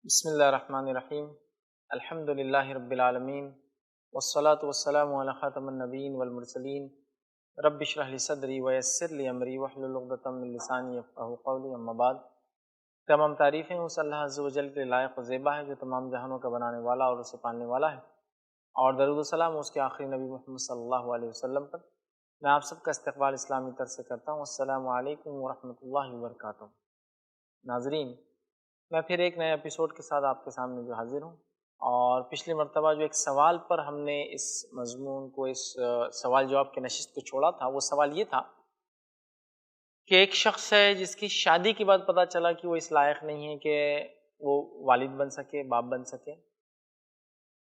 بسم اللہ الرحمن الرحیم الحمد للہ رب العالمین والصلاة والسلام علی خاتم النبیین والمرسلین رب اشرح لی صدری ویسر لی امری واحلل عقدۃ من لسانی یفقہوا قولی اما بعد۔ تمام تعریفیں اس اللہ عز و جل کے لائق و زیبا ہے جو تمام جہانوں کا بنانے والا اور اسے پالنے والا ہے، اور درود و سلام اس کے آخری نبی محمد صلی اللہ علیہ وسلم پر۔ میں آپ سب کا استقبال اسلامی طرز سے کرتا ہوں۔ السلام علیکم ورحمۃ اللہ وبرکاتہ۔ ناظرین، میں پھر ایک نئے ایپیسوڈ کے ساتھ آپ کے سامنے جو حاضر ہوں، اور پچھلی مرتبہ جو ایک سوال پر ہم نے اس مضمون کو، اس سوال جواب کے نشست کو چھوڑا تھا، وہ سوال یہ تھا کہ ایک شخص ہے جس کی شادی کے بعد پتہ چلا کہ وہ اس لائق نہیں ہے کہ وہ والد بن سکے، باپ بن سکے۔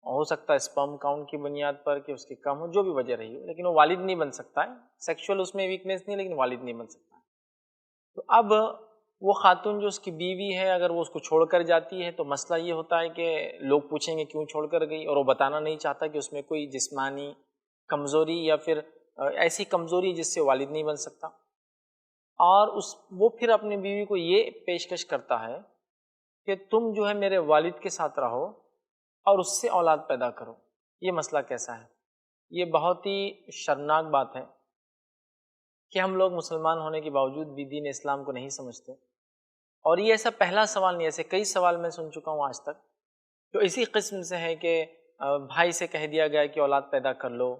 ہو سکتا ہے اسپرم کاؤنٹ کی بنیاد پر کہ اس کی کم ہو، جو بھی وجہ رہی ہو، لیکن وہ والد نہیں بن سکتا ہے۔ سیکشول اس میں ویکنیس نہیں، لیکن والد نہیں بن سکتا ہے۔ تو اب وہ خاتون جو اس کی بیوی ہے، اگر وہ اس کو چھوڑ کر جاتی ہے تو مسئلہ یہ ہوتا ہے کہ لوگ پوچھیں گے کیوں چھوڑ کر گئی، اور وہ بتانا نہیں چاہتا کہ اس میں کوئی جسمانی کمزوری یا پھر ایسی کمزوری جس سے والد نہیں بن سکتا، اور وہ پھر اپنی بیوی کو یہ پیشکش کرتا ہے کہ تم جو ہے میرے والد کے ساتھ رہو اور اس سے اولاد پیدا کرو۔ یہ مسئلہ کیسا ہے؟ یہ بہت ہی شرمناک بات ہے کہ ہم لوگ مسلمان ہونے کے باوجود بھی دین اسلام کو نہیں سمجھتے، اور یہ ایسا پہلا سوال نہیں، ایسے کئی سوال میں سن چکا ہوں آج تک جو اسی قسم سے ہے کہ بھائی سے کہہ دیا گیا کہ اولاد پیدا کر لو،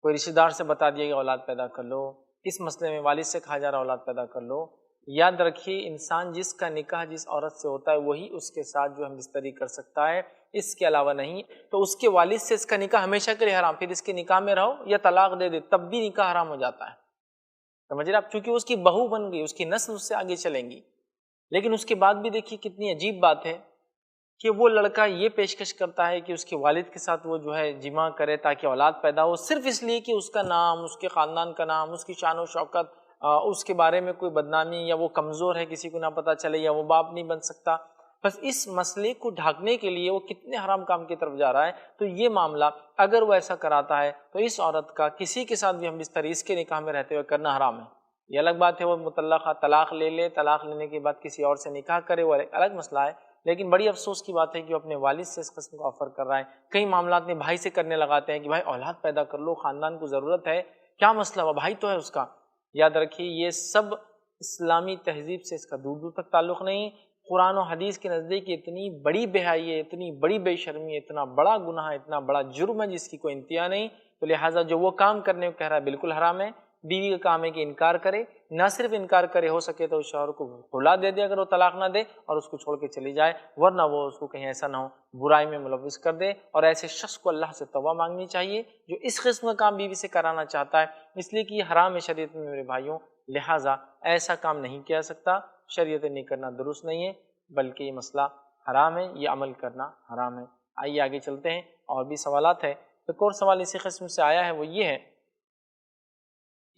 کوئی رشتہ دار سے بتا دیا کہ اولاد پیدا کر لو، اس مسئلے میں والد سے کہا جا رہا اولاد پیدا کر لو۔ یاد رکھیے، انسان جس کا نکاح جس عورت سے ہوتا ہے وہی اس کے ساتھ جو ہم بستری کر سکتا ہے، اس کے علاوہ نہیں۔ تو اس کے والد سے اس کا نکاح ہمیشہ کے لیے حرام، پھر اس کے نکاح میں رہو یا طلاق دے دے تب بھی نکاح حرام ہو جاتا ہے، سمجھ رہے آپ؟ چونکہ اس کی بہو بن گئی، اس کی نسل اس سے آگے چلیں گی۔ لیکن اس کے بعد بھی دیکھیے کتنی عجیب بات ہے کہ وہ لڑکا یہ پیشکش کرتا ہے کہ اس کے والد کے ساتھ وہ جو ہے جمع کرے تاکہ اولاد پیدا ہو، صرف اس لیے کہ اس کا نام، اس کے خاندان کا نام، اس کی شان و شوکت، اس کے بارے میں کوئی بدنامی، یا وہ کمزور ہے کسی کو نہ پتہ چلے، یا وہ باپ نہیں بن سکتا۔ بس اس مسئلے کو ڈھانکنے کے لیے وہ کتنے حرام کام کی طرف جا رہا ہے۔ تو یہ معاملہ اگر وہ ایسا کراتا ہے تو اس عورت کا کسی کے ساتھ بھی ہم بستری اس کے نکاح میں رہتے ہوئے کرنا حرام ہے۔ یہ الگ بات ہے وہ مطلقہ طلاق لے لے، طلاق لینے کے بعد کسی اور سے نکاح کرے، وہ الگ مسئلہ ہے، لیکن بڑی افسوس کی بات ہے کہ وہ اپنے والد سے اس قسم کا آفر کر رہا ہے۔ کئی معاملات میں بھائی سے کرنے لگاتے ہیں کہ بھائی اولاد پیدا کر لو، خاندان کو ضرورت ہے، کیا مسئلہ ہوا، بھائی تو ہے اس کا۔ یاد رکھیے یہ سب اسلامی تہذیب سے اس کا دور دور تک تعلق نہیں۔ قرآن و حدیث کے نزدیک اتنی بڑی بے حیائی ہے، اتنی بڑی بے شرمی ہے، اتنا بڑا گناہ ہے، اتنا بڑا جرم ہے جس کی کوئی انتہا نہیں۔ تو لہٰذا جو وہ کام کرنے کو کہہ رہا ہے بالکل حرام ہے۔ بیوی کا کام ہے کہ انکار کرے، نہ صرف انکار کرے، ہو سکے تو شوہر کو خلا دے دے اگر وہ طلاق نہ دے، اور اس کو چھوڑ کے چلی جائے، ورنہ وہ اس کو کہیں ایسا نہ ہو برائی میں ملوث کر دے۔ اور ایسے شخص کو اللہ سے توبہ مانگنی چاہیے جو اس قسم کا کام بیوی سے کرانا چاہتا ہے، اس لیے کہ یہ حرام ہے شریعت میں میرے بھائیوں، لہٰذا ایسا کام نہیں کیا سکتا، شریعت نہیں کرنا درست نہیں ہے، بلکہ یہ مسئلہ حرام ہے، یہ عمل کرنا حرام ہے۔ آئیے آگے چلتے ہیں، اور بھی سوالات ہیں۔ ایک اور سوال اسی قسم سے آیا ہے، وہ یہ ہے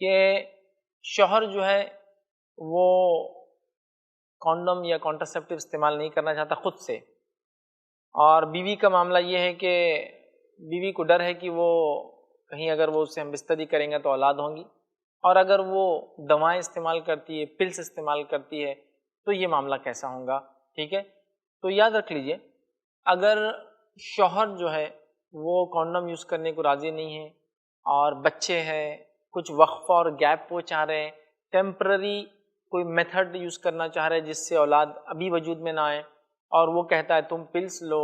کہ شوہر جو ہے وہ کانڈوم یا کانٹرسیپٹیو استعمال نہیں کرنا چاہتا خود سے، اور بیوی کا معاملہ یہ ہے کہ بیوی کو ڈر ہے کہ وہ کہیں اگر وہ اس سے ہم بستری کریں گے تو اولاد ہوں گی، اور اگر وہ دوائیں استعمال کرتی ہے، پلس استعمال کرتی ہے، تو یہ معاملہ کیسا ہوگا؟ ٹھیک ہے، تو یاد رکھ لیجئے، اگر شوہر جو ہے وہ کانڈوم یوز کرنے کو راضی نہیں ہے، اور بچے ہیں، کچھ وقفہ اور گیپ وہ چاہ رہے ہیں، ٹیمپرری کوئی میتھڈ یوز کرنا چاہ رہے ہیں جس سے اولاد ابھی وجود میں نہ آئے، اور وہ کہتا ہے تم پلس لو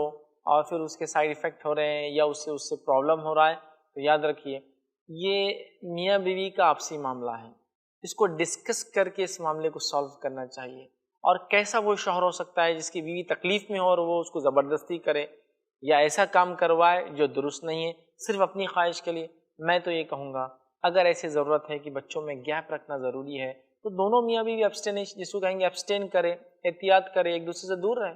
اور پھر اس کے سائیڈ ایفیکٹ ہو رہے ہیں یا اس سے پرابلم ہو رہا ہے، تو یاد رکھیے یہ میاں بیوی کا آپسی معاملہ ہے، اس کو ڈسکس کر کے اس معاملے کو سالو کرنا چاہیے۔ اور کیسا وہ شوہر ہو سکتا ہے جس کی بیوی تکلیف میں ہو اور وہ اس کو زبردستی کرے یا ایسا کام کروائے جو درست نہیں ہے صرف اپنی خواہش کے لیے؟ میں تو یہ کہوں گا اگر ایسی ضرورت ہے کہ بچوں میں گیپ رکھنا ضروری ہے تو دونوں میاں بیوی ابسٹینیشن جس کو کہیں گے ابسٹین کرے، احتیاط کرے، ایک دوسرے سے دور رہے،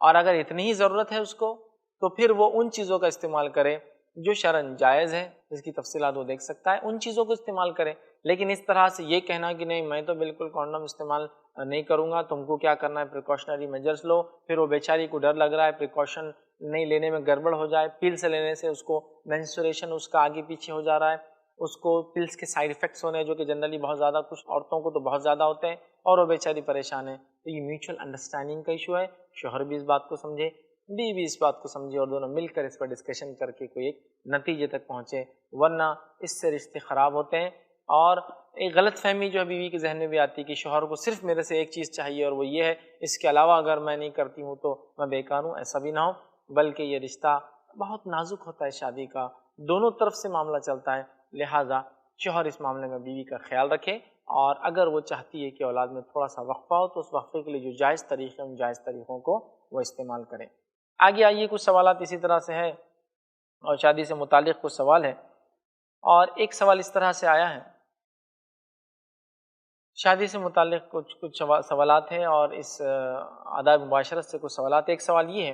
اور اگر اتنی ہی ضرورت ہے اس کو تو پھر وہ ان چیزوں کا استعمال کرے جو شرعاً جائز ہے، جس کی تفصیلات وہ دیکھ سکتا ہے، ان چیزوں کو استعمال کرے۔ لیکن اس طرح سے یہ کہنا کہ نہیں میں تو بالکل کانڈوم استعمال نہیں کروں گا، تم کو کیا کرنا ہے پریکاشنری میجرز لو، پھر وہ بیچاری کو ڈر لگ رہا ہے پریکاشن نہیں لینے میں گڑبڑ ہو جائے، پلس لینے سے اس کو مینسٹریشن اس کا آگے پیچھے ہو جا رہا ہے، اس کو پلس کے سائیڈ ایفیکٹس ہونے ہیں جو کہ جنرلی بہت زیادہ، کچھ عورتوں کو تو بہت زیادہ ہوتے ہیں، اور وہ بیچاری پریشان ہے، تو یہ میوچل انڈرسٹینڈنگ کا ایشو ہے، شوہر بھی اس بات کو سمجھے، بیوی بھی اس بات کو سمجھے، اور دونوں مل کر اس پر ڈسکشن کر کے کوئی ایک نتیجے تک پہنچے، ورنہ اس سے رشتے خراب ہوتے ہیں۔ اور ایک غلط فہمی جو ہے بیوی کے ذہن میں بھی آتی ہے کہ شوہر کو صرف میرے سے ایک چیز چاہیے اور وہ یہ ہے، اس کے علاوہ اگر میں نہیں کرتی ہوں تو میں بیکار ہوں۔ ایسا بھی نہ ہو، بلکہ یہ رشتہ بہت نازک ہوتا ہے شادی کا، دونوں طرف سے معاملہ چلتا ہے، لہٰذا شوہر اس معاملے میں بیوی کا خیال رکھے، اور اگر وہ چاہتی ہے کہ اولاد میں تھوڑا سا وقفہ ہو تو اس وقفے کے لیے جو جائز طریقے ہیں ان جائز طریقوں کو وہ استعمال کرے۔ آگے آئیے کچھ سوالات اسی طرح سے ہے، اور شادی سے متعلق کچھ سوال ہے، اور ایک سوال اس طرح سے آیا ہے، شادی سے متعلق کچھ سوالات ہیں اور اس آداب مباشرت سے کچھ سوالات۔ ایک سوال یہ ہے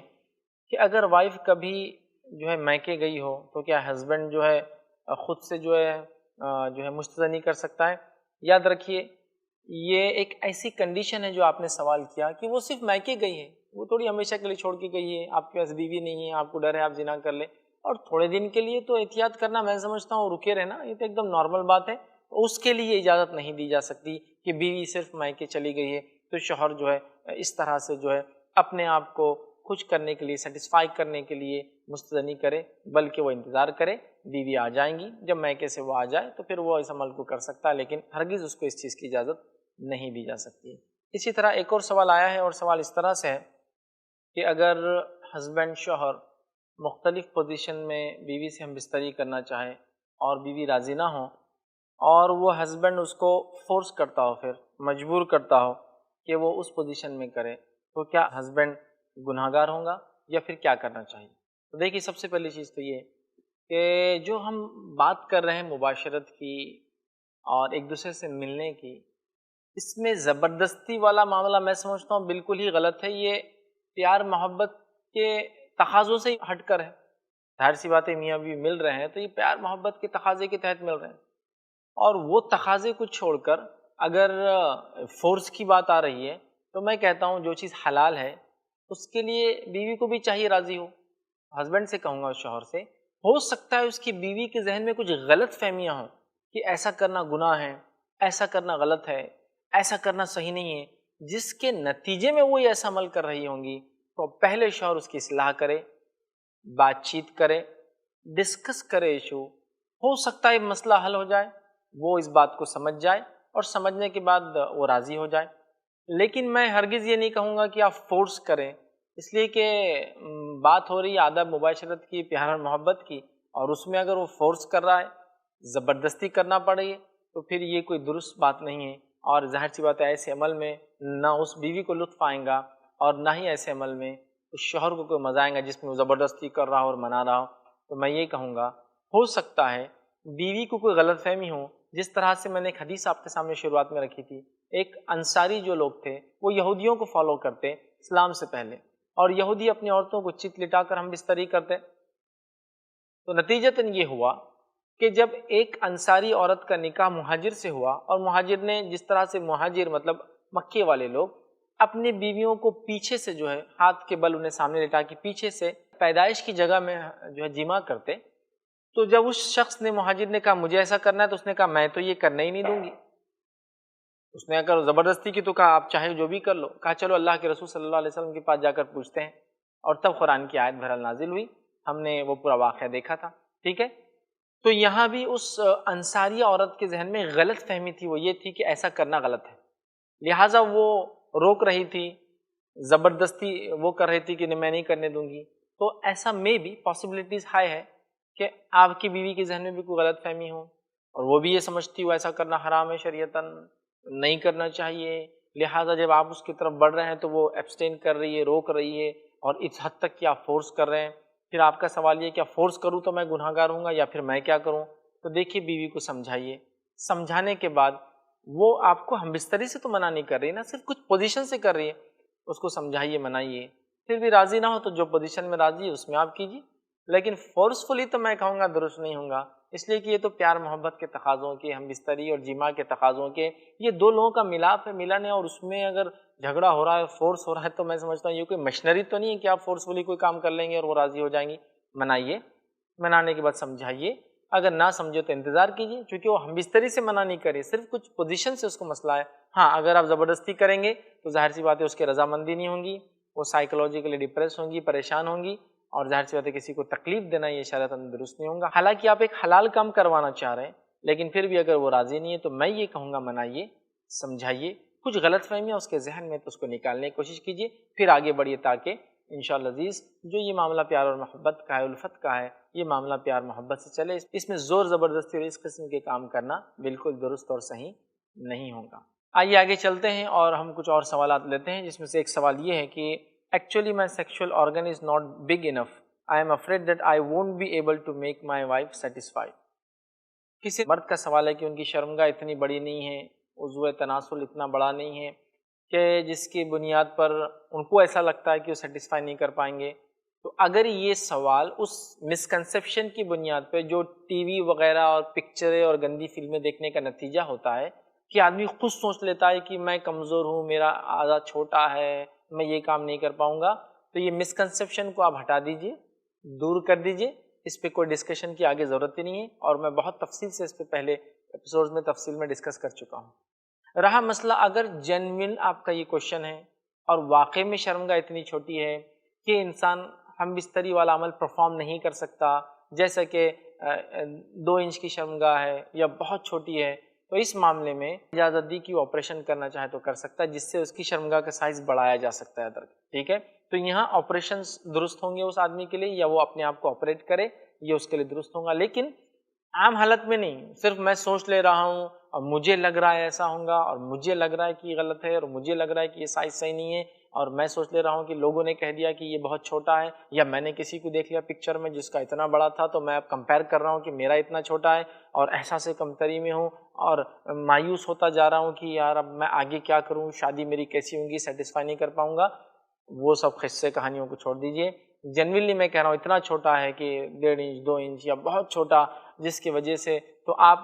کہ اگر وائف کبھی جو ہے میکے گئی ہو تو کیا ہسبینڈ جو ہے خود سے جو ہے مستدعی نہیں کر سکتا ہے؟ یاد رکھیے یہ ایک ایسی کنڈیشن ہے جو آپ نے سوال کیا کہ وہ صرف میکے گئی ہے، وہ تھوڑی ہمیشہ کے لیے چھوڑ کے گئی ہے، آپ کے پاس بیوی نہیں ہے، آپ کو ڈر ہے آپ زنا کر لیں، اور تھوڑے دن کے لیے تو احتیاط کرنا میں سمجھتا ہوں رکے رہنا یہ تو ایک دم نارمل بات ہے۔ اس کے لیے اجازت نہیں دی جا سکتی کہ بیوی صرف میکے چلی گئی ہے تو شوہر جو ہے اس طرح سے جو ہے اپنے آپ کو خوش کرنے کے لیے، سیٹسفائی کرنے کے لیے مستدعی کرے، بلکہ وہ انتظار کرے، بیوی آ جائیں گی، جب میکے سے وہ آ جائے تو پھر وہ اس عمل کو کر سکتا ہے، لیکن ہرگز اس کو اس چیز کی اجازت نہیں دی جا سکتی۔ اسی طرح ایک اور سوال آیا ہے، اور سوال اس طرح سے ہے کہ اگر ہسبینڈ شوہر مختلف پوزیشن میں بیوی سے ہم بستری کرنا چاہے اور بیوی راضی نہ ہو، اور وہ ہسبینڈ اس کو فورس کرتا ہو، پھر مجبور کرتا ہو کہ وہ اس پوزیشن میں کرے، تو کیا ہسبینڈ گناہ گار ہوگا یا پھر کیا کرنا چاہیے؟ تو دیکھیے سب سے پہلی چیز تو یہ کہ جو ہم بات کر رہے ہیں مباشرت کی اور ایک دوسرے سے ملنے کی، اس میں زبردستی والا معاملہ میں سمجھتا ہوں بالکل ہی غلط ہے، یہ پیار محبت کے تقاضوں سے ہٹ کر ہے۔ ظاہر سی بات ہے میاں بیوی مل رہے ہیں تو یہ پیار محبت کے تقاضے کے تحت مل رہے ہیں، اور وہ تقاضے کو چھوڑ کر اگر فورس کی بات آ رہی ہے تو میں کہتا ہوں جو چیز حلال ہے اس کے لیے بیوی کو بھی چاہیے راضی ہو۔ ہسبینڈ سے کہوں گا شوہر سے، ہو سکتا ہے اس کی بیوی کے ذہن میں کچھ غلط فہمیاں ہوں کہ ایسا کرنا گناہ ہے، ایسا کرنا غلط ہے، ایسا کرنا صحیح نہیں ہے، جس کے نتیجے میں وہ ایسا عمل کر رہی ہوں گی، تو پہلے شوہر اس کی اصلاح کرے، بات چیت کرے، ڈسکس کرے ایشو، ہو سکتا ہے مسئلہ حل ہو جائے، وہ اس بات کو سمجھ جائے اور سمجھنے کے بعد وہ راضی ہو جائے۔ لیکن میں ہرگز یہ نہیں کہوں گا کہ آپ فورس کریں، اس لیے کہ بات ہو رہی ہے آداب مباشرت کی، پیار اور محبت کی، اور اس میں اگر وہ فورس کر رہا ہے، زبردستی کرنا پڑ رہی ہے، تو پھر یہ کوئی درست بات نہیں ہے، اور ظاہر سی بات ہے ایسے عمل میں نہ اس بیوی کو لطف آئے گا اور نہ ہی ایسے عمل میں اس شوہر کو کوئی مزہ آئے گا جس میں وہ زبردستی کر رہا ہو اور منا رہا ہو۔ تو میں یہ کہوں گا ہو سکتا ہے بیوی کو کوئی غلط فہمی ہو، جس طرح سے میں نے ایک حدیث آپ کے سامنے شروعات میں رکھی تھی، ایک انصاری جو لوگ تھے وہ یہودیوں کو فالو کرتے اسلام سے پہلے، اور یہودی اپنی عورتوں کو چت لٹا کر ہم بستری کرتے، تو نتیجتاً یہ ہوا کہ جب ایک انصاری عورت کا نکاح مہاجر سے ہوا، اور مہاجر نے جس طرح سے مہاجر مطلب مکے والے لوگ اپنی بیویوں کو پیچھے سے جو ہے ہاتھ کے بل انہیں سامنے لٹا کے پیچھے سے پیدائش کی جگہ میں جو ہے جمع کرتے، تو جب اس شخص نے مہاجر نے کہا مجھے ایسا کرنا ہے تو اس نے کہا میں تو یہ کرنے ہی نہیں دوں گی۔ اس نے اگر زبردستی کی تو کہا آپ چاہے جو بھی کر لو، کہا چلو اللہ کے رسول صلی اللہ علیہ وسلم کے پاس جا کر پوچھتے ہیں، اور تب قرآن کی آیت بہرحال نازل ہوئی، ہم نے وہ پورا واقعہ دیکھا تھا، ٹھیک ہے۔ تو یہاں بھی اس انصاری عورت کے ذہن میں غلط فہمی تھی، وہ یہ تھی کہ ایسا کرنا غلط ہے، لہٰذا وہ روک رہی تھی، زبردستی وہ کر رہی تھی کہ میں نہیں کرنے دوں گی۔ تو ایسا میں بھی پاسبلٹیز ہائی ہے کہ آپ کی بیوی کے ذہن میں بھی کوئی غلط فہمی ہو، اور وہ بھی یہ سمجھتی ہو ایسا کرنا حرام ہے، شریعتاً نہیں کرنا چاہیے، لہٰذا جب آپ اس کی طرف بڑھ رہے ہیں تو وہ ایبسٹین کر رہی ہے، روک رہی ہے، اور اس حد تک کہ آپ فورس کر رہے ہیں۔ پھر آپ کا سوال یہ کیا فورس کروں تو میں گناہ گار ہوں گا یا پھر میں کیا کروں؟ تو دیکھیے بیوی کو سمجھائیے، سمجھانے کے بعد وہ آپ کو ہم بستری سے تو منع نہیں کر رہی نا، صرف کچھ پوزیشن سے کر رہی ہے، اس کو سمجھائیے، منائیے، پھر بھی راضی نہ ہو تو جو پوزیشن میں راضی ہے اس میں آپ کیجیے، لیکن فورسفلی تو میں کہوں گا درست نہیں ہوں گا، اس لیے کہ یہ تو پیار محبت کے تقاضوں کے، ہم بستری اور جماع کے تقاضوں کے، یہ دو لوگوں کا ملاپ ہے، ملن ہے، اور اس میں اگر جھگڑا ہو رہا ہے، فورس ہو رہا ہے، تو میں سمجھتا ہوں یہ کوئی مشنری تو نہیں ہے کہ آپ فورسفلی کوئی کام کر لیں گے اور وہ راضی ہو جائیں گی۔ منائیے، منانے کے بعد سمجھائیے، اگر نہ سمجھے تو انتظار کیجیے، چونکہ وہ ہم بستری سے منع نہیں کرے، صرف کچھ پوزیشن سے اس کو مسئلہ ہے، ہاں اگر آپ زبردستی کریں گے تو ظاہر سی بات ہے اس کی رضامندی نہیں ہوں گی، وہ سائیکولوجیکلی ڈپریس ہوں گی، پریشان ہوں گی، اور ظاہر سی بات ہے کسی کو تکلیف دینا یہ شرعاً درست نہیں ہوگا۔ حالانکہ آپ ایک حلال کام کروانا چاہ رہے ہیں، لیکن پھر بھی اگر وہ راضی نہیں ہے تو میں یہ کہوں گا منائیے، سمجھائیے، کچھ غلط فہمیاں اس کے ذہن میں تو اس کو نکالنے کی کوشش کیجیے، پھر آگے بڑھیے تاکہ انشاءاللہ عزیز جو یہ معاملہ پیار اور محبت کا ہے، الفت کا ہے، یہ معاملہ پیار محبت سے چلے، اس میں زور زبردستی اور اس قسم کے کام کرنا بالکل درست اور صحیح نہیں ہوگا۔ آئیے آگے چلتے ہیں اور ہم کچھ اور سوالات لیتے ہیں، جس میں سے ایک سوال یہ ہے کہ actually my sexual organ is not big enough, I am afraid that I won't be able to make my wife satisfy. کسی مرد کا سوال ہے کہ ان کی شرمگاہ اتنی بڑی نہیں ہے، عضو تناسل اتنا بڑا نہیں ہے کہ جس کی بنیاد پر ان کو ایسا لگتا ہے کہ وہ سیٹسفائی نہیں کر پائیں گے۔ تو اگر یہ سوال اس مسکنسیپشن کی بنیاد پہ جو ٹی وی وغیرہ اور پکچریں اور گندی فلمیں دیکھنے کا نتیجہ ہوتا ہے کہ آدمی خود سوچ لیتا ہے کہ میں کمزور ہوں، میرا اعضاء چھوٹا ہے، میں یہ کام نہیں کر پاؤں گا، تو یہ مسکنسیپشن کو آپ ہٹا دیجئے، دور کر دیجئے، اس پہ کوئی ڈسکشن کی آگے ضرورت ہی نہیں ہے، اور میں بہت تفصیل سے اس پہ پہلے ایپیسوڈز میں تفصیل میں ڈسکس کر چکا ہوں۔ رہا مسئلہ اگر جینوئن آپ کا یہ کوشچن ہے اور واقع میں شرمگاہ اتنی چھوٹی ہے کہ انسان ہم بستری والا عمل پرفارم نہیں کر سکتا، جیسا کہ 2 انچ کی شرمگاہ ہے یا بہت چھوٹی ہے، تو اس معاملے میں اجازت دی کہ وہ آپریشن کرنا چاہے تو کر سکتا ہے، جس سے اس کی شرمگاہ کا سائز بڑھایا جا سکتا ہے، ٹھیک ہے۔ تو یہاں آپریشنز درست ہوں گے اس آدمی کے لیے، یا وہ اپنے آپ کو آپریٹ کرے، یہ اس کے لیے درست ہوگا، لیکن عام حالت میں نہیں، صرف میں سوچ لے رہا ہوں اور مجھے لگ رہا ہے ایسا ہوگا، اور مجھے لگ رہا ہے کہ یہ غلط ہے، اور مجھے لگ رہا ہے کہ یہ سائز صحیح نہیں ہے، اور میں سوچ لے رہا ہوں کہ لوگوں نے کہہ دیا کہ یہ بہت چھوٹا ہے، یا میں نے کسی کو دیکھ لیا پکچر میں جس کا اتنا بڑا تھا تو میں اب کمپیئر کر رہا ہوں کہ میرا اتنا چھوٹا ہے، اور احساس کمتری میں ہوں، اور مایوس ہوتا جا رہا ہوں کہ یار اب میں آگے کیا کروں، شادی میری کیسی ہوں گی، سیٹسفائی نہیں کر پاؤں گا۔ وہ سب قصے کہانیوں کو چھوڑ دیجئے، جنرلی میں کہہ رہا ہوں اتنا چھوٹا ہے کہ 1.5 انچ 2 انچ یا بہت چھوٹا، جس کی وجہ سے تو آپ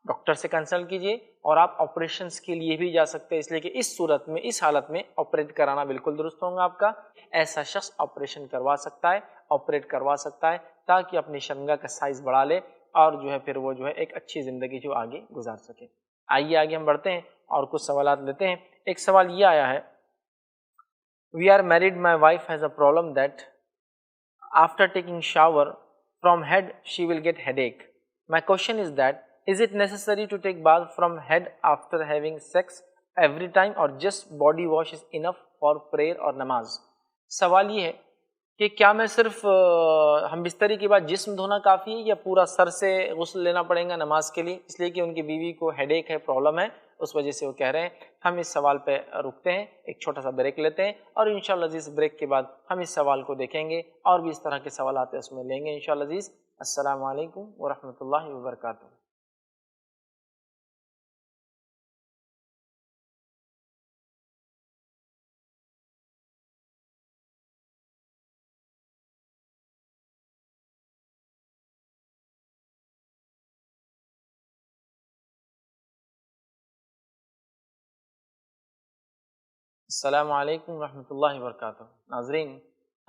ڈاکٹر سے کنسلٹ کیجئے، اور آپ آپریشنز کے لیے بھی جا سکتے ہیں، اس لیے کہ اس صورت میں، اس حالت میں آپریٹ کرانا بالکل درست ہوگا آپ کا۔ ایسا شخص آپریشن کروا سکتا ہے، آپریٹ کروا سکتا ہے، تاکہ اپنی شرمگاہ کا سائز بڑھا لے اور جو ہے پھر وہ جو ہے ایک اچھی زندگی جو آگے گزار سکے۔ آئیے آگے ہم بڑھتے ہیں اور کچھ سوالات لیتے ہیں۔ ایک سوال یہ آیا ہے، We are married, my wife has a problem that after taking shower from head she will get headache. My question is that is it necessary to take bath from head after having sex every time, or just body wash is enough for prayer or namaz? سوال یہ ہے کہ کیا میں صرف ہم بستری کے بعد جسم دھونا کافی ہے، یا پورا سر سے غسل لینا پڑے گا نماز کے لیے، اس لیے کہ ان کی بیوی کو ہیڈ ایک ہے، پرابلم ہے، اس وجہ سے وہ کہہ رہے ہیں۔ ہم اس سوال پہ رکتے ہیں، ایک چھوٹا سا بریک لیتے ہیں، اور انشاءاللہ عزیز بریک کے بعد ہم اس سوال کو دیکھیں گے، اور بھی اس طرح کے سوالات اس میں لیں گے انشاءاللہ عزیز۔ السلام علیکم ورحمۃ اللہ وبرکاتہ۔ السلام علیکم ورحمۃ اللہ وبرکاتہ۔ ناظرین،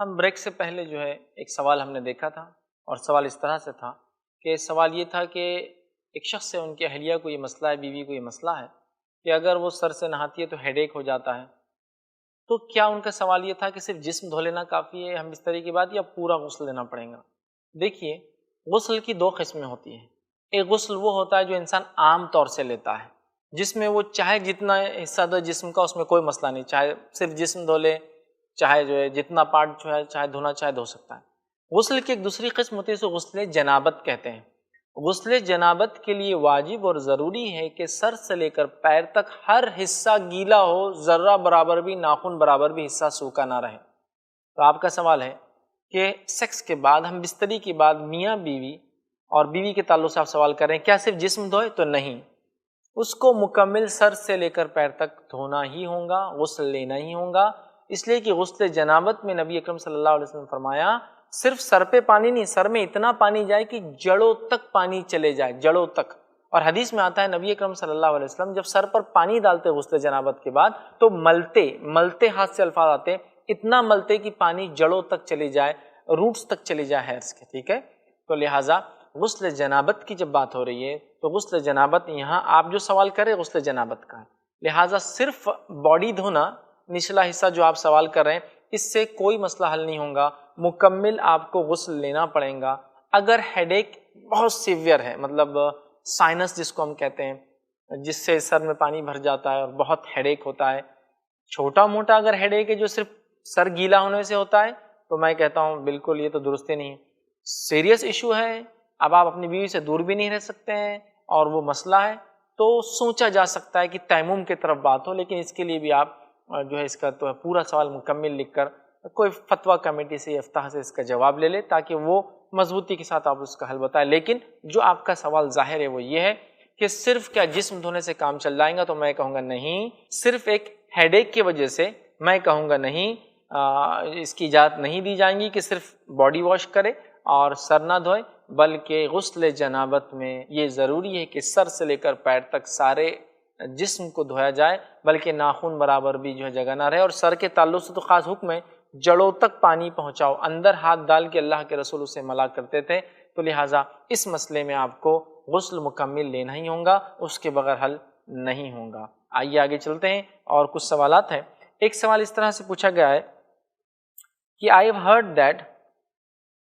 ہم بریک سے پہلے جو ہے ایک سوال ہم نے دیکھا تھا، اور سوال اس طرح سے تھا کہ سوال یہ تھا کہ ایک شخص سے ان کی اہلیہ کو یہ مسئلہ ہے، بیوی کو یہ مسئلہ ہے کہ اگر وہ سر سے نہاتی ہے تو ہیڈ ایک ہو جاتا ہے، تو کیا ان کا سوال یہ تھا کہ صرف جسم دھو لینا کافی ہے ہم بستری کے بعد، یا پورا غسل لینا پڑے گا؟ دیکھیے، غسل کی 2 قسمیں ہوتی ہیں۔ ایک غسل وہ ہوتا ہے جو انسان عام طور سے لیتا ہے، جس میں وہ چاہے جتنا حصہ دو جسم کا، اس میں کوئی مسئلہ نہیں، چاہے صرف جسم دھو لے، چاہے جو ہے جتنا پارٹ جو ہے چاہے دھونا چاہے دھو سکتا ہے۔ غسل کی ایک دوسری قسم ہوتی ہے، اسے غسل جنابت کہتے ہیں۔ غسل جنابت کے لیے واجب اور ضروری ہے کہ سر سے لے کر پیر تک ہر حصہ گیلا ہو، ذرہ برابر بھی، ناخن برابر بھی حصہ سوکھا نہ رہے۔ تو آپ کا سوال ہے کہ سیکس کے بعد، ہم بستری کے بعد میاں بیوی اور بیوی کے تعلق سے آپ سوال کر رہے ہیں کیا صرف جسم دھوئے؟ تو نہیں، اس کو مکمل سر سے لے کر پیر تک دھونا ہی ہوگا، غسل لینا ہی ہوگا، اس لیے کہ غسل جنابت میں نبی اکرم صلی اللہ علیہ وسلم نے فرمایا صرف سر پہ پانی نہیں، سر میں اتنا پانی جائے کہ جڑوں تک پانی چلے جائے، جڑوں تک۔ اور حدیث میں آتا ہے نبی اکرم صلی اللہ علیہ وسلم جب سر پر پانی ڈالتے غسل جنابت کے بعد تو ملتے ہاتھ سے الفاظ آتے، اتنا ملتے کہ پانی جڑوں تک چلی جائے، روٹس تک چلی جائے ہیئرس کے، ٹھیک ہے؟ تو لہٰذا غسل جنابت کی جب بات ہو رہی ہے تو غسل جنابت، یہاں آپ جو سوال کریں غسل جنابت کا ہے، لہٰذا صرف باڈی دھونا، نچلا حصہ جو آپ سوال کر رہے ہیں، اس سے کوئی مسئلہ حل نہیں ہوگا، مکمل آپ کو غسل لینا پڑے گا۔ اگر ہیڈ ایک بہت سیویئر ہے، مطلب سائنس جس کو ہم کہتے ہیں، جس سے سر میں پانی بھر جاتا ہے اور بہت ہیڈ ایک ہوتا ہے، چھوٹا موٹا اگر ہیڈ ایک ہے جو صرف سر گیلا ہونے سے ہوتا ہے، تو میں کہتا ہوں بالکل یہ تو درست ہی نہیں ہے۔ سیریس ایشو ہے، اب آپ اپنی بیوی سے دور بھی نہیں رہ سکتے ہیں اور وہ مسئلہ ہے، تو سوچا جا سکتا ہے کہ تیمم کی طرف بات ہو، لیکن اس کے لیے بھی آپ جو ہے اس کا تو پورا سوال مکمل لکھ کر کوئی فتویٰ کمیٹی سے افتاح سے اس کا جواب لے لے، تاکہ وہ مضبوطی کے ساتھ آپ اس کا حل بتائیں۔ لیکن جو آپ کا سوال ظاہر ہے وہ یہ ہے کہ صرف کیا جسم دھونے سے کام چل جائے گا، تو میں کہوں گا نہیں، صرف ایک ہیڈ ایک کی وجہ سے میں کہوں گا نہیں، اس کی اجازت نہیں دی جائیں گی کہ صرف باڈی واش کرے اور سر نہ دھوئے، بلکہ غسل جنابت میں یہ ضروری ہے کہ سر سے لے کر پیر تک سارے جسم کو دھویا جائے، بلکہ ناخن برابر بھی جو ہے جگہ نہ رہے، اور سر کے تعلق سے تو خاص حکم ہے، جڑوں تک پانی پہنچاؤ، اندر ہاتھ ڈال کے اللہ کے رسول اسے ملا کرتے تھے، تو لہٰذا اس مسئلے میں آپ کو غسل مکمل لینا ہی ہوگا، اس کے بغیر حل نہیں ہوگا۔ آئیے آگے چلتے ہیں اور کچھ سوالات ہیں۔ ایک سوال اس طرح سے پوچھا گیا ہے کہ I have heard that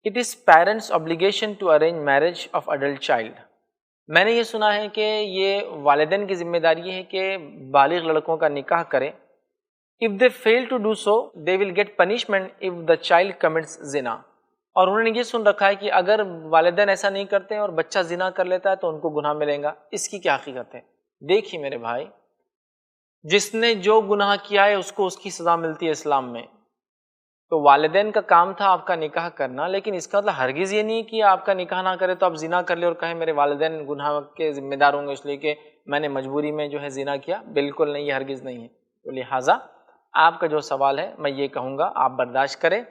it is parents' obligation to arrange marriage of adult child. میں نے یہ سنا ہے کہ یہ والدین کی ذمہ داری ہے کہ بالغ لڑکوں کا نکاح کریں۔ If they fail to do so, they will get punishment if the child commits zina. اور انہوں نے یہ سن رکھا ہے کہ اگر والدین ایسا نہیں کرتے اور بچہ زنا کر لیتا ہے تو ان کو گناہ ملے گا۔ اس کی کیا حقیقت ہے؟ دیکھیے میرے بھائی، جس نے جو گناہ کیا ہے اس کو اس کی سزا ملتی ہے اسلام میں۔ تو والدین کا کام تھا آپ کا نکاح کرنا، لیکن اس کا مطلب ہرگز یہ نہیں کہ آپ کا نکاح نہ کرے تو آپ زنا کر لے اور کہیں میرے والدین گناہ کے ذمہ دار ہوں گے اس لیے کہ میں نے مجبوری میں جو ہے زنا کیا۔ بالکل نہیں، یہ ہرگز نہیں ہے۔ تو لہٰذا آپ کا جو سوال ہے میں یہ کہوں گا آپ برداشت کریں،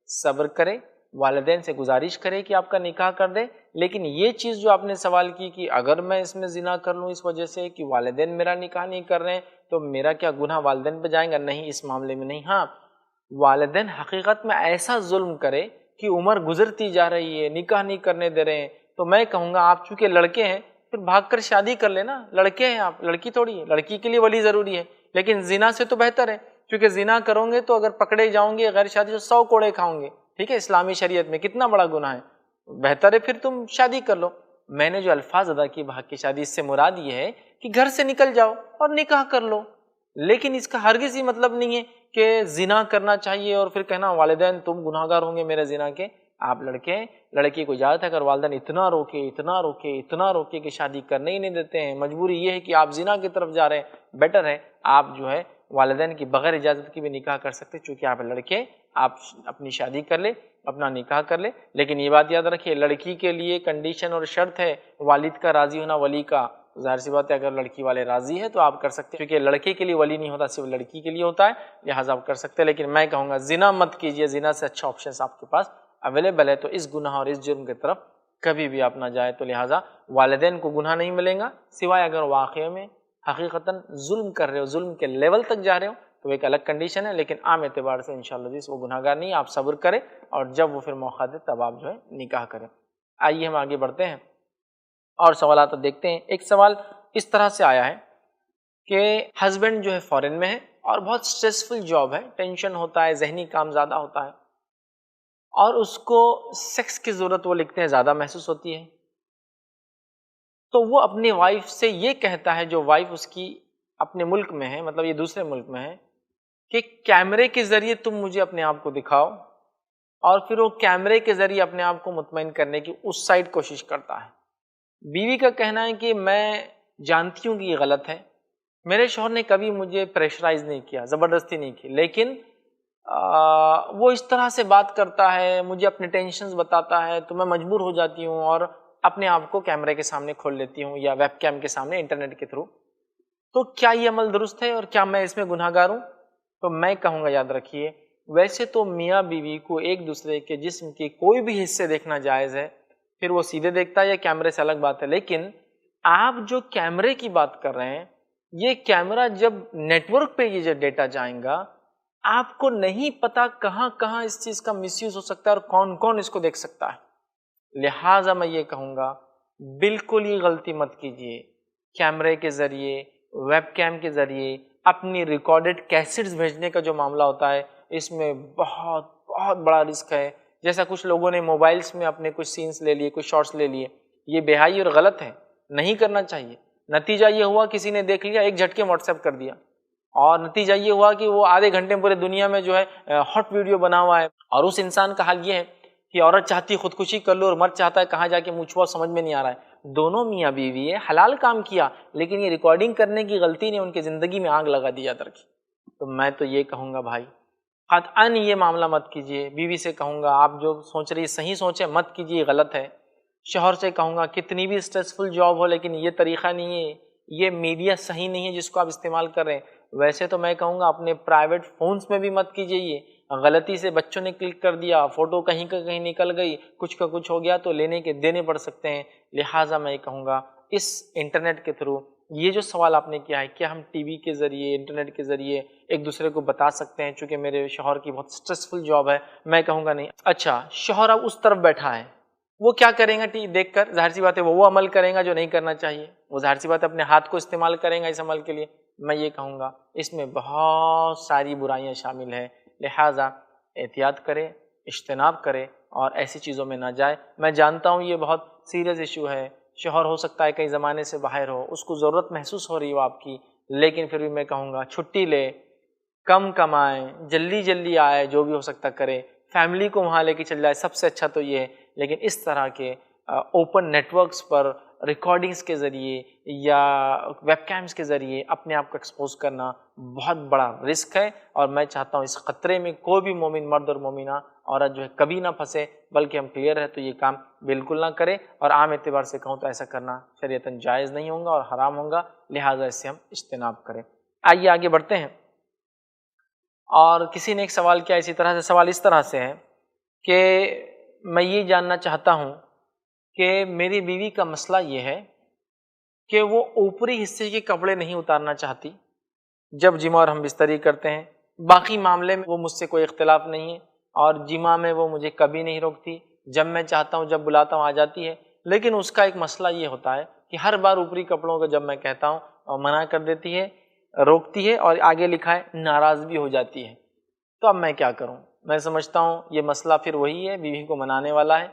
صبر کریں، والدین سے گزارش کریں کہ آپ کا نکاح کر دیں، لیکن یہ چیز جو آپ نے سوال کی کہ اگر میں اس میں زنا کر لوں اس وجہ سے کہ والدین میرا نکاح نہیں کر رہے ہیں تو میرا کیا گناہ والدین پہ جائیں گا؟ نہیں، اس معاملے میں نہیں۔ ہاں، والدین حقیقت میں ایسا ظلم کرے کہ عمر گزرتی جا رہی ہے، نکاح نہیں کرنے دے رہے ہیں، تو میں کہوں گا آپ چونکہ لڑکے ہیں پھر بھاگ کر شادی کر لینا۔ لڑکے ہیں آپ، لڑکی تھوڑی ہے، لڑکی کے لیے ولی ضروری ہے، لیکن زنا سے تو بہتر ہے، کیونکہ زنا کرو گے تو اگر پکڑے جاؤں گے غیر شادی سے 100 کوڑے کھاؤں گے، ٹھیک ہے؟ اسلامی شریعت میں کتنا بڑا گناہ ہے، بہتر ہے پھر تم شادی کر لو۔ میں نے جو الفاظ ادا کی بھاگ کی شادی، اس سے مراد یہ ہے کہ گھر سے نکل جاؤ اور نکاح کر لو، لیکن اس کا ہرگز ہی مطلب نہیں ہے کہ زنا کرنا چاہیے اور پھر کہنا والدین تم گناہگار ہوں گے میرے زنا کے۔ آپ لڑکے ہیں، لڑکی کو اجازت ہے، اگر والدین اتنا روکے کہ شادی کرنے ہی نہیں دیتے ہیں، مجبوری یہ ہے کہ آپ زنا کی طرف جا رہے ہیں، بیٹر ہے آپ جو ہے والدین کی بغیر اجازت کی بھی نکاح کر سکتے، چونکہ آپ لڑکے، آپ اپنی شادی کر لے، اپنا نکاح کر لے۔ لیکن یہ بات یاد رکھیے، لڑکی کے لیے کنڈیشن اور شرط ہے والد کا راضی ہونا، ولی کا۔ ظاہر سی بات ہے اگر لڑکی والے راضی ہے تو آپ کر سکتے ہیں، کیونکہ لڑکے کے لیے ولی نہیں ہوتا، صرف لڑکی کے لیے ہوتا ہے، لہٰذا آپ کر سکتے ہیں۔ لیکن میں کہوں گا زنا مت کیجیے، زنا سے اچھا آپشنس آپ کے پاس اویلیبل ہے، تو اس گناہ اور اس جرم کی طرف کبھی بھی آپ نہ جائے۔ تو لہٰذا والدین کو گناہ نہیں ملے گا، سوائے اگر واقعے میں حقیقتاً ظلم کر رہے ہو، ظلم کے لیول تک جا رہے ہو تو ایک الگ کنڈیشن ہے، لیکن عام اعتبار سے انشاءاللہ وہ گناہگار نہیں۔ آپ صبر کریں اور جب وہ پھر موقع دے تب آپ جو ہے نکاح کریں۔ آئیے ہم آگے بڑھتے ہیں اور سوالات دیکھتے ہیں۔ ایک سوال اس طرح سے آیا ہے کہ ہسبینڈ جو ہے فارن میں ہے اور بہت سٹریسفل جاب ہے، ٹینشن ہوتا ہے، ذہنی کام زیادہ ہوتا ہے، اور اس کو سیکس کی ضرورت وہ لکھتے ہیں زیادہ محسوس ہوتی ہے، تو وہ اپنی وائف سے یہ کہتا ہے، جو وائف اس کی اپنے ملک میں ہے، مطلب یہ دوسرے ملک میں ہے، کہ کیمرے کے ذریعے تم مجھے اپنے آپ کو دکھاؤ، اور پھر وہ کیمرے کے ذریعے اپنے آپ کو مطمئن کرنے کی اس سائڈ کوشش کرتا ہے۔ بیوی کا کہنا ہے کہ میں جانتی ہوں کہ یہ غلط ہے، میرے شوہر نے کبھی مجھے پریشرائز نہیں کیا، زبردستی نہیں کی، لیکن وہ اس طرح سے بات کرتا ہے، مجھے اپنے ٹینشنز بتاتا ہے، تو میں مجبور ہو جاتی ہوں اور اپنے آپ کو کیمرے کے سامنے کھول لیتی ہوں یا ویب کیم کے سامنے انٹرنیٹ کے تھرو۔ تو کیا یہ عمل درست ہے اور کیا میں اس میں گناہ گار ہوں؟ تو میں کہوں گا یاد رکھیے، ویسے تو میاں بیوی کو ایک دوسرے کے جسم کے کوئی بھی حصے دیکھنا جائز ہے، پھر وہ سیدھے دیکھتا ہے یا کیمرے سے الگ بات ہے، لیکن آپ جو کیمرے کی بات کر رہے ہیں، یہ کیمرہ جب نیٹ ورک پہ یہ جو ڈیٹا جائیں گا، آپ کو نہیں پتا کہاں کہاں اس چیز کا مس یوز ہو سکتا ہے اور کون کون اس کو دیکھ سکتا ہے۔ لہٰذا میں یہ کہوں گا بالکل ہی غلطی مت کیجیے، کیمرے کے ذریعے، ویب کیم کے ذریعے اپنی ریکارڈڈ کیسٹس بھیجنے کا جو معاملہ ہوتا ہے اس میں بہت بہت بڑا رسک ہے. جیسا کچھ لوگوں نے موبائلس میں اپنے کچھ سینس لے لیے, کچھ شارٹس لے لیے, یہ بےحیائی اور غلط ہے, نہیں کرنا چاہیے. نتیجہ یہ ہوا کسی نے دیکھ لیا, ایک جھٹکے واٹس ایپ کر دیا, اور نتیجہ یہ ہوا کہ وہ آدھے گھنٹے میں پورے دنیا میں جو ہے ہاٹ ویڈیو بنا ہوا ہے. اور اس انسان کا حال یہ ہے کہ عورت چاہتی ہے خودکشی کر لو اور مرد چاہتا ہے کہاں جا کے منہ چھوا, سمجھ میں نہیں آ رہا ہے. دونوں میاں بیوی ہے, حلال کام کیا, لیکن یہ ریکارڈنگ کرنے کی غلطی نے ان کی زندگی میں آگ لگا دی ادر کی. تو میں تو یہ کہوں گا بھائی قطعاً یہ معاملہ مت کیجیے. بیوی سے کہوں گا آپ جو سوچ رہی صحیح سوچیں, مت کیجیے, غلط ہے. شوہر سے کہوں گا کتنی بھی اسٹریسفل جاب ہو لیکن یہ طریقہ نہیں ہے, یہ میڈیا صحیح نہیں ہے جس کو آپ استعمال کر رہے ہیں. ویسے تو میں کہوں گا اپنے پرائیویٹ فونز میں بھی مت کیجیے. یہ غلطی سے بچوں نے کلک کر دیا, فوٹو کہیں کا کہیں نکل گئی, کچھ کا کچھ ہو گیا تو لینے کے دینے پڑ سکتے ہیں. لہٰذا میں کہوں گا اس انٹرنیٹ کے تھرو یہ جو سوال آپ نے کیا ہے کیا ہم ٹی وی کے ذریعے انٹرنیٹ کے ذریعے ایک دوسرے کو بتا سکتے ہیں, چونکہ میرے شوہر کی بہت اسٹریسفل جاب ہے, میں کہوں گا نہیں. اچھا شوہر اب اس طرف بیٹھا ہے, وہ کیا کریں گا دیکھ کر, ظاہر سی بات ہے وہ عمل کریں گا جو نہیں کرنا چاہیے, وہ ظاہر سی بات ہے اپنے ہاتھ کو استعمال کریں گا اس عمل کے لیے. میں یہ کہوں گا اس میں بہت ساری برائیاں شامل ہیں, لہٰذا احتیاط کرے, اجتناب کرے اور ایسی چیزوں میں نہ جائے. میں جانتا ہوں یہ بہت سیریس ایشو ہے, شوہر ہو سکتا ہے کئی زمانے سے باہر ہو, اس کو ضرورت محسوس ہو رہی ہو آپ کی, لیکن پھر بھی میں کہوں گا چھٹی لے, کم کمائیں, جلدی جلدی آئے, جو بھی ہو سکتا کرے, فیملی کو وہاں لے کے چل جائے, سب سے اچھا تو یہ ہے. لیکن اس طرح کے اوپن نیٹ ورکس پر ریکارڈنگز کے ذریعے یا ویب کیمز کے ذریعے اپنے آپ کو ایکسپوز کرنا بہت بڑا رسک ہے, اور میں چاہتا ہوں اس خطرے میں کوئی بھی مومن مرد اور مومنہ عورت جو ہے کبھی نہ پھنسے, بلکہ ہم کلیئر ہے تو یہ کام بالکل نہ کرے. اور عام اعتبار سے کہوں تو ایسا کرنا شریعتاً جائز نہیں ہوگا اور حرام ہوگا, لہٰذا اس سے ہم اجتناب کریں. آئیے آگے بڑھتے ہیں. اور کسی نے ایک سوال کیا اسی طرح سے, سوال اس طرح سے ہے کہ میں یہ جاننا چاہتا ہوں کہ میری بیوی کا مسئلہ یہ ہے کہ وہ اوپری حصے کے کپڑے نہیں اتارنا چاہتی جب جمع اور ہم بستری کرتے ہیں. باقی معاملے میں وہ مجھ سے کوئی اختلاف نہیں ہے, اور جمع میں وہ مجھے کبھی نہیں روکتی, جب میں چاہتا ہوں جب بلاتا ہوں آ جاتی ہے. لیکن اس کا ایک مسئلہ یہ ہوتا ہے کہ ہر بار اوپری کپڑوں کو جب میں کہتا ہوں منع کر دیتی ہے, روکتی ہے, اور آگے لکھا ہے ناراض بھی ہو جاتی ہے. تو اب میں کیا کروں؟ میں سمجھتا ہوں یہ مسئلہ پھر وہی ہے, بیوی کو منانے والا ہے.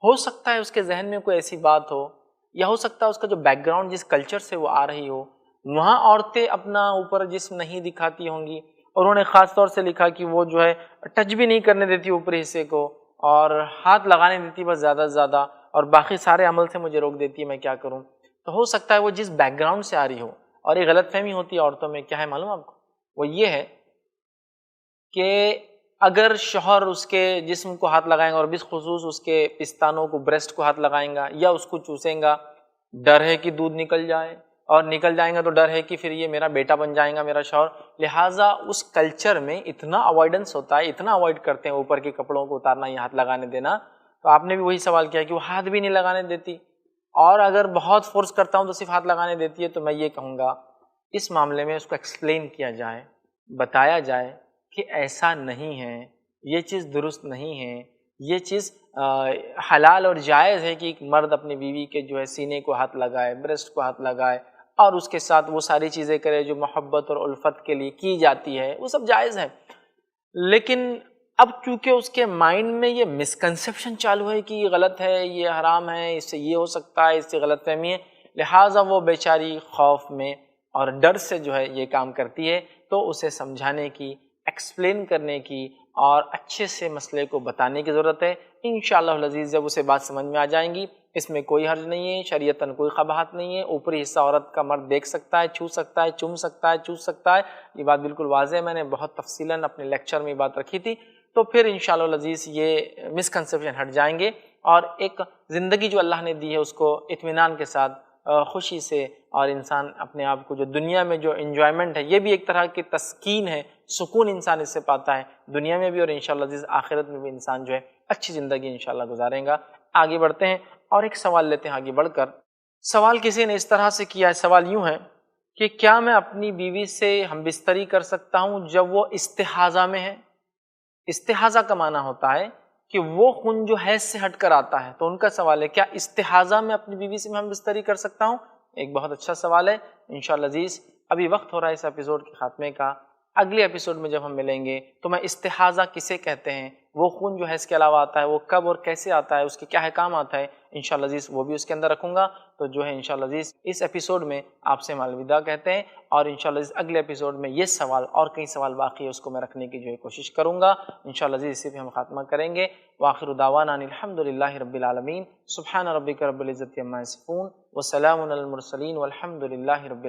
ہو سکتا ہے اس کے ذہن میں کوئی ایسی بات ہو, یا ہو سکتا ہے اس کا جو بیک گراؤنڈ جس کلچر سے وہ آ رہی ہو, وہاں عورتیں اپنا اوپر جسم نہیں دکھاتی ہوں گی, اور انہوں نے خاص طور سے لکھا کہ وہ جو ہے ٹچ بھی نہیں کرنے دیتی اوپری حصے کو, اور ہاتھ لگانے دیتی بس زیادہ سے زیادہ, اور باقی سارے عمل سے مجھے روک دیتی ہے. میں کیا کروں؟ تو ہو سکتا ہے وہ جس بیک گراؤنڈ سے آ رہی ہو, اور یہ غلط فہمی ہوتی ہے عورتوں میں, کیا ہے معلوم آپ کو؟ وہ یہ ہے کہ اگر شوہر اس کے جسم کو ہاتھ لگائیں گا, اور بالخصوص اس کے پستانوں کو, بریسٹ کو ہاتھ لگائیں گا یا اس کو چوسیں گا, ڈر ہے کہ دودھ نکل جائے, اور نکل جائیں گا تو ڈر ہے کہ پھر یہ میرا بیٹا بن جائے گا میرا شوہر. لہٰذا اس کلچر میں اتنا اوائڈنس ہوتا ہے, اتنا اوائڈ کرتے ہیں اوپر کے کپڑوں کو اتارنا یا ہاتھ لگانے دینا. تو آپ نے بھی وہی سوال کیا کہ وہ ہاتھ بھی نہیں لگانے دیتی, اور اگر بہت فورس کرتا ہوں تو صرف ہاتھ لگانے دیتی ہے. تو میں یہ کہوں گا اس معاملے میں اس کو ایکسپلین کیا جائے, بتایا جائے کہ ایسا نہیں ہے, یہ چیز درست نہیں ہے, یہ چیز حلال اور جائز ہے کہ ایک مرد اپنی بیوی کے جو ہے سینے کو ہاتھ لگائے, بریسٹ کو ہاتھ لگائے, اور اس کے ساتھ وہ ساری چیزیں کرے جو محبت اور الفت کے لیے کی جاتی ہے, وہ سب جائز ہے. لیکن اب چونکہ اس کے مائنڈ میں یہ مسکنسیپشن چالو ہے کہ یہ غلط ہے, یہ حرام ہے, اس سے یہ ہو سکتا ہے, اس سے غلط فہمی ہے, لہٰذا وہ بیچاری خوف میں اور ڈر سے جو ہے یہ کام کرتی ہے. تو اسے سمجھانے کی, ایکسپلین کرنے کی اور اچھے سے مسئلے کو بتانے کی ضرورت ہے. انشاءاللہ العزیز جب اسے بات سمجھ میں آ جائیں گی, اس میں کوئی حرج نہیں ہے, شریعتاً کوئی قباحت نہیں ہے. اوپری حصہ عورت کا مرد دیکھ سکتا ہے, چھو سکتا ہے, چوم سکتا ہے, چوس سکتا ہے, یہ بات بالکل واضح ہے. میں نے بہت تفصیلاً اپنے لیکچر میں یہ بات رکھی تھی. تو پھر انشاءاللہ العزیز یہ مسکنسیپشن ہٹ جائیں گے, اور ایک زندگی جو اللہ نے دی ہے اس کو اطمینان کے ساتھ, خوشی سے, اور انسان اپنے آپ کو جو دنیا میں جو انجوائمنٹ ہے, یہ بھی ایک طرح کی تسکین ہے, سکون انسان اس سے پاتا ہے دنیا میں بھی, اور انشاءاللہ عزیز آخرت میں بھی انسان جو ہے اچھی زندگی انشاءاللہ گزارے گا. آگے بڑھتے ہیں اور ایک سوال لیتے ہیں آگے بڑھ کر. سوال کسی نے اس طرح سے کیا ہے, سوال یوں ہے کہ کیا میں اپنی بیوی سے ہم بستری کر سکتا ہوں جب وہ استحاضہ میں ہے؟ استحاضہ کا معنی ہوتا ہے کہ وہ خون جو حیض سے ہٹ کر آتا ہے. تو ان کا سوال ہے کیا استحاضہ میں اپنی بیوی سے میں ہم بستری کر سکتا ہوں؟ ایک بہت اچھا سوال ہے. انشاءاللہ عزیز ابھی وقت ہو رہا ہے اس ایپیسوڈ کے خاتمے کا. اگلے ایپیسوڈ میں جب ہم ملیں گے تو میں استحاضہ کسے کہتے ہیں، وہ خون جو ہے اس کے علاوہ آتا ہے، وہ کب اور کیسے آتا ہے، اس کے کیا احکام آتا ہے، انشاءاللہ عزیز وہ بھی اس کے اندر رکھوں گا. تو جو ہے انشاءاللہ عزیز اس ایپیسوڈ میں آپ سے ہم الوداع کہتے ہیں، اور انشاءاللہ عزیز اگلے ایپیسوڈ میں یہ سوال اور کئی سوال باقی ہے اس کو میں رکھنے کی جو ہے کوشش کروں گا. انشاءاللہ عزیز اسی پہ ہم خاتمہ کریں گے. وآخر دعوانا ان الحمدللہ رب العالمین. سبحان ربک رب العزت عما یصفون وسلام علی المرسلین والحمدللہ رب